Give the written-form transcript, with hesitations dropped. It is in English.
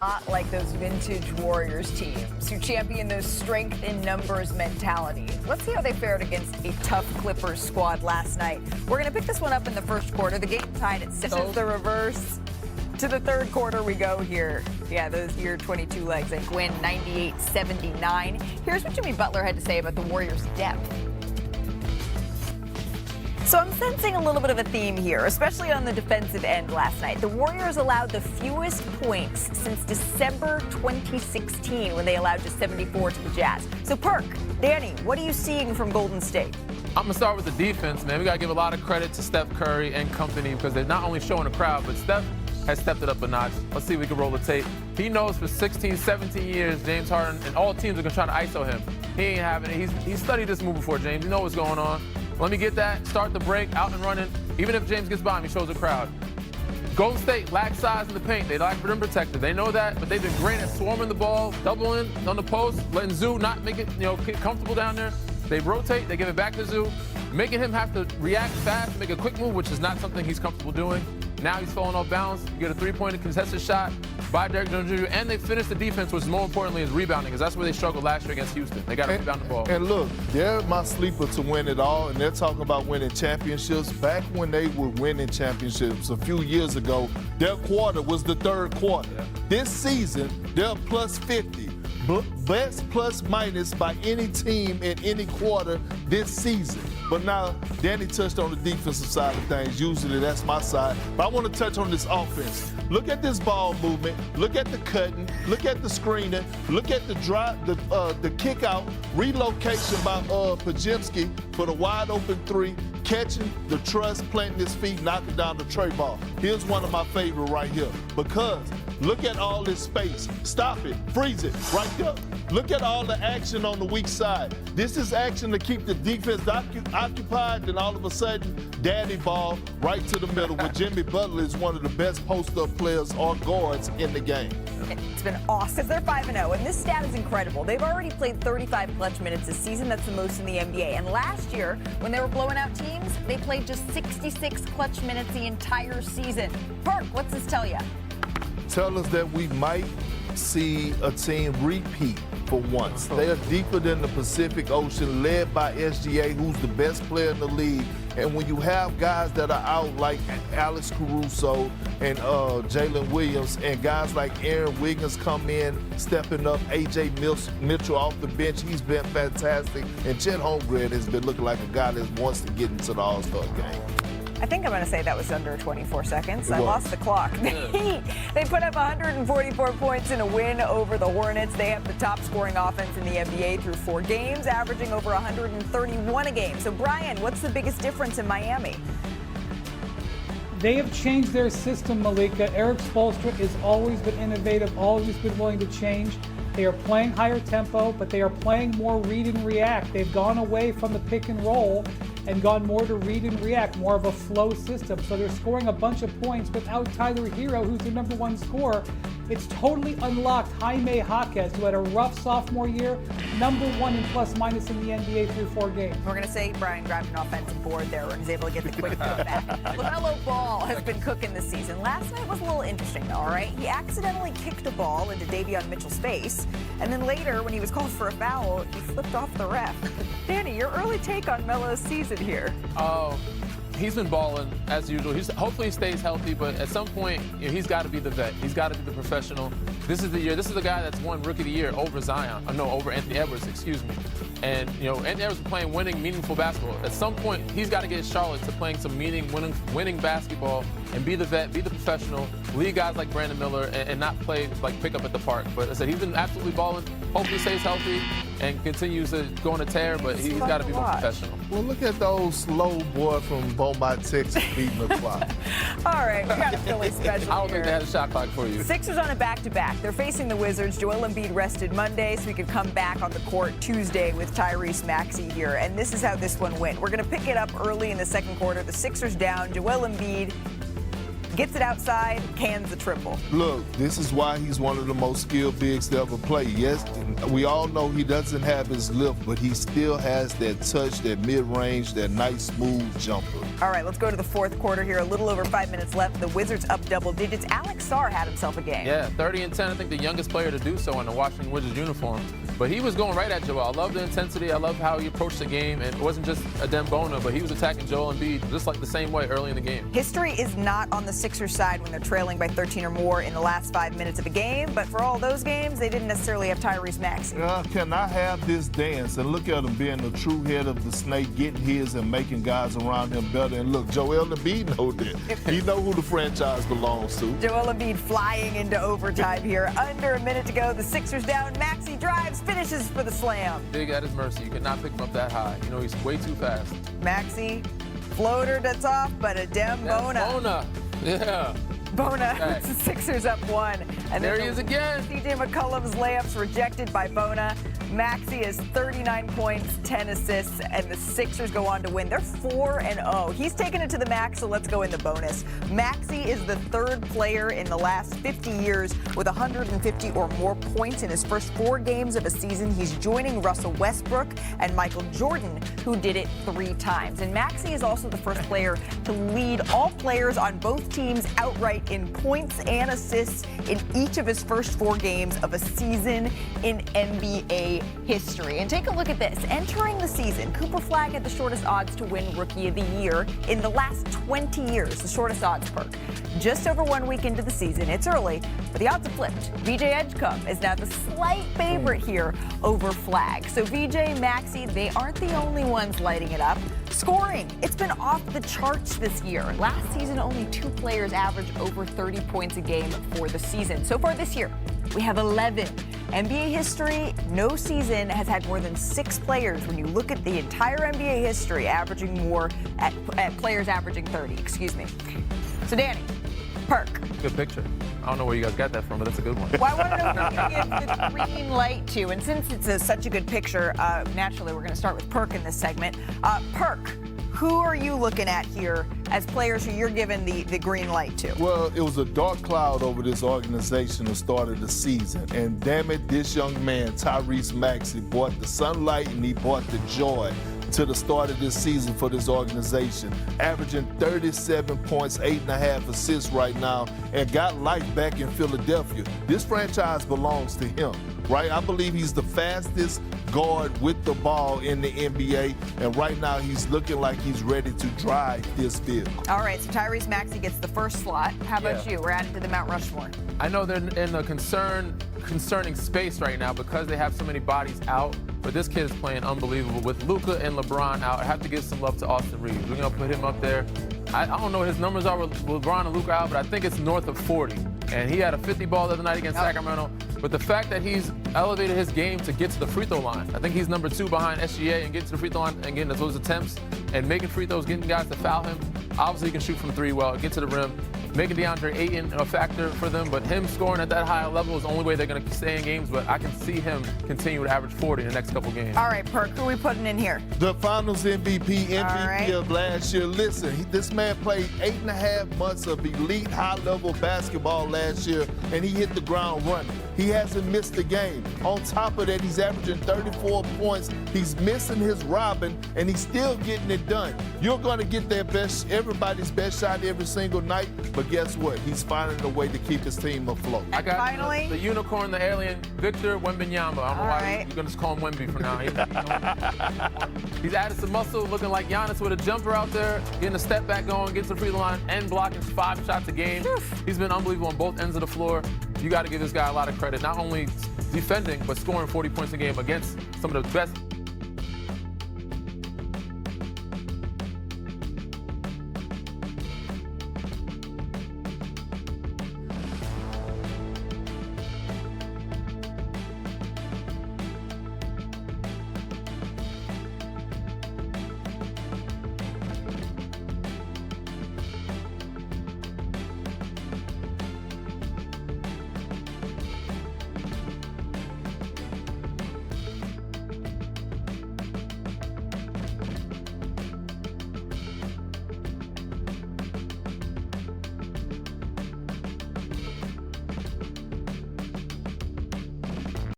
Not like those vintage Warriors teams who champion those strength in numbers mentality. Let's see how they fared against a tough Clippers squad last night. We're going to pick this one up in the first quarter. The game tied at 6. The reverse. To the third quarter we go here. Yeah, those year 22 legs. They win 98-79. Here's what Jimmy Butler had to say about the Warriors' depth. So I'm sensing a little bit of a theme here, especially on the defensive end last night. The Warriors allowed the fewest points since December 2016 when they allowed just 74 to the Jazz. So Perk, Danny, what are you seeing from Golden State? I'm going to start with the defense, man. We got to give a lot of credit to Steph Curry and company because they're not only showing the crowd, but Steph has stepped it up a notch. Let's see if we can roll the tape. He knows for 16, 17 years, James Harden and all teams are going to try to ISO him. He ain't having it. He's studied this move before, James. You know what's going on. Let me get that, start the break, out and running. Even if James gets by him, he shows the crowd. Golden State lacks size in the paint. They lack rim protector. They know that, but they've been great at swarming the ball, doubling on the post, letting Zoo not make it, get comfortable down there. They rotate, they give it back to Zoo, making him have to react fast, make a quick move, which is not something he's comfortable doing. Now he's falling off balance. You get a three-pointer contested shot by Derrick Jones Jr., and they finished the defense, which more importantly is rebounding, because that's where they struggled last year against Houston. They got to rebound the ball. And look, they're my sleeper to win it all, and they're talking about winning championships. Back when they were winning championships a few years ago, their quarter was the third quarter. Yeah. This season, they're plus 50. Best plus minus by any team in any quarter this season. But now, Danny touched on the defensive side of things. Usually that's my side. But I want to touch on this offense. Look at this ball movement. Look at the cutting. Look at the screening. Look at the drive, the kick out, relocation by Podziemski for the wide open three, catching the trust, planting his feet, knocking down the tray ball. Here's one of my favorite right here because look at all this space. Stop it. Freeze it right there. Look at all the action on the weak side. This is action to keep the defense occupied, then all of a sudden, daddy ball right to the middle, where Jimmy Butler is one of the best post-up players or guards in the game. It's been awesome. They're 5-0, and this stat is incredible. They've already played 35 clutch minutes this season. That's the most in the NBA. And last year, when they were blowing out teams, they played just 66 clutch minutes the entire season. Perk, what's this tell you? Tell us that we might see a team repeat for once. They are deeper than the Pacific Ocean, led by SGA, who's the best player in the league. And when you have guys that are out like Alex Caruso and Jalen Williams, and guys like Aaron Wiggins come in, stepping up, A.J. Mitchell off the bench, he's been fantastic. And Chet Holmgren has been looking like a guy that wants to get into the All-Star game. I think I'm going to say that was under 24 seconds. I lost the clock. They put up 144 points in a win over the Hornets. They have the top scoring offense in the NBA through 4 games, averaging over 131 a game. So, Brian, what's the biggest difference in Miami? They have changed their system, Malika. Eric Spoelstra has always been innovative, always been willing to change. They are playing higher tempo, but they are playing more read and react. They've gone away from the pick and roll and gone more to read and react, more of a flow system. So they're scoring a bunch of points without Tyler Hero, who's the #1 scorer. It's totally unlocked Jaime Jaquez, who had a rough sophomore year, #1 in plus minus in the NBA through 4 games. We're going to say Brian grabbed an offensive board there and was able to get the quick put back. LaMelo Ball has been cooking this season. Last night was a little interesting, though, all right? He accidentally kicked a ball into Davion Mitchell's face, and then later, when he was called for a foul, he flipped off the ref. Danny, your early take on Melo's season here. He's been balling as usual. Hopefully he stays healthy, but at some point, he's got to be the vet. He's got to be the professional. This is the year. This is the guy that's won Rookie of the Year over Zion. Over Anthony Edwards, excuse me. And, Anthony Edwards is playing winning, meaningful basketball. At some point, he's got to get Charlotte to playing some winning basketball and be the vet, be the professional, lead guys like Brandon Miller, and not play like pick up at the park. But I said he's been absolutely balling. Hopefully he stays healthy and continues to go on a tear, but he's got to be more professional. Well, look at those slow boy from Beaumont, Texas, beating the clock. All right, we got a Philly special I don't think they had a shot clock for you. Sixers on a back-to-back. They're facing the Wizards. Joel Embiid rested Monday, so he could come back on the court Tuesday with Tyrese Maxey here. And this is how this one went. We're going to pick it up early in the second quarter. The Sixers down. Joel Embiid gets it outside, cans the triple. Look, this is why he's one of the most skilled bigs to ever play. Yes, we all know he doesn't have his lift, but he still has that touch, that mid-range, that nice, smooth jumper. All right, let's go to the fourth quarter here. A little over 5 minutes left. The Wizards up double digits. Alex Sarr had himself a game. Yeah, 30 and 10. I think the youngest player to do so in the Washington Wizards uniform. But he was going right at Joel. I love the intensity. I love how he approached the game. And it wasn't just a Dembona, but he was attacking Joel Embiid just like the same way early in the game. History is not on the Sixers side when they're trailing by 13 or more in the last 5 minutes of a game. But for all those games, they didn't necessarily have Tyrese Maxey. Can I have this dance? And look at him being the true head of the snake, getting his and making guys around him better. And look, Joel Embiid knows that. He know who the franchise belongs to. Joel Embiid flying into overtime here. Under a minute to go. The Sixers down. Maxey drives, finishes for the slam. Big at his mercy. You cannot pick him up that high. You know, he's way too fast. Maxey, floater that's off, but a Dembona. Yeah. Bona puts the Sixers up 1. And There then he is again. CJ McCollum's layups rejected by Bona. Maxey is 39 points, 10 assists, and the Sixers go on to win. They're 4-0. He's taken it to the max, so let's go into bonus. Maxey is the third player in the last 50 years with 150 or more points in his first 4 games of a season. He's joining Russell Westbrook and Michael Jordan, who did it 3 times. And Maxey is also the first player to lead all players on both teams outright in points and assists in each of his first 4 games of a season in NBA history. And take a look at this. Entering the season, Cooper Flagg had the shortest odds to win Rookie of the Year in the last 20 years, the shortest odds perk. Just over 1 week into the season, it's early, but the odds have flipped. VJ Edgecombe is now the slight favorite here over Flagg. So VJ, Maxey, they aren't the only ones lighting it up. Scoring, it's been off the charts this year. Last season, only 2 players averaged over 30 points a game for the season. So far this year, we have 11. NBA history, no season has had more than 6 players when you look at the entire NBA history averaging more at players averaging 30, excuse me. So Danny, Perk. Good picture. I don't know where you guys got that from, but that's a good one. Well, I want to know who you give the green light to. And since it's such a good picture, naturally we're going to start with Perk in this segment. Perk, who are you looking at here as players who you're giving the green light to? Well, it was a dark cloud over this organization the start of the season. And damn it, this young man, Tyrese Maxey, brought the sunlight and he brought the joy to the start of this season for this organization, averaging 37 points, 8.5 assists right now, and got life back in Philadelphia. This franchise belongs to him, right? I believe he's the fastest guard with the ball in the NBA, and right now he's looking like he's ready to drive this vehicle. All right, so Tyrese Maxey gets the first slot. How about you? We're adding to the Mount Rushmore. I know they're in a concerning space right now because they have so many bodies out, but this kid is playing unbelievable. With Luka and LeBron out, I have to give some love to Austin Reeves. We're going to put him up there. I don't know what his numbers are with LeBron and Luka out, but I think it's north of 40. And he had a 50 ball the other night against Sacramento. But the fact that he's elevated his game to get to the free throw line, I think he's number 2 behind SGA and getting to the free throw line and getting those attempts and making free throws, getting guys to foul him. Obviously, he can shoot from 3 well, get to the rim, making DeAndre Ayton a factor for them. But him scoring at that high level is the only way they're going to stay in games. But I can see him continue to average 40 in the next couple games. All right, Perk, who are we putting in here? The Finals MVP of last year. Listen, this man played 8.5 months of elite high-level basketball last year, and he hit the ground running. He hasn't missed a game. On top of that, he's averaging 34 points. He's missing his robbing, and he's still getting it done. You're going to get everybody's best shot every single night, but guess what? He's finding a way to keep his team afloat. I got finally, the unicorn, the alien, Victor Wembanyama. I don't know why you're going to just call him Wemby for now. He's added some muscle, looking like Giannis with a jumper out there, getting a step back going, gets to the free throw line, and blocking 5 shots a game. He's been unbelievable on both ends of the floor. You got to give this guy a lot of credit, not only defending, but scoring 40 points a game against some of the best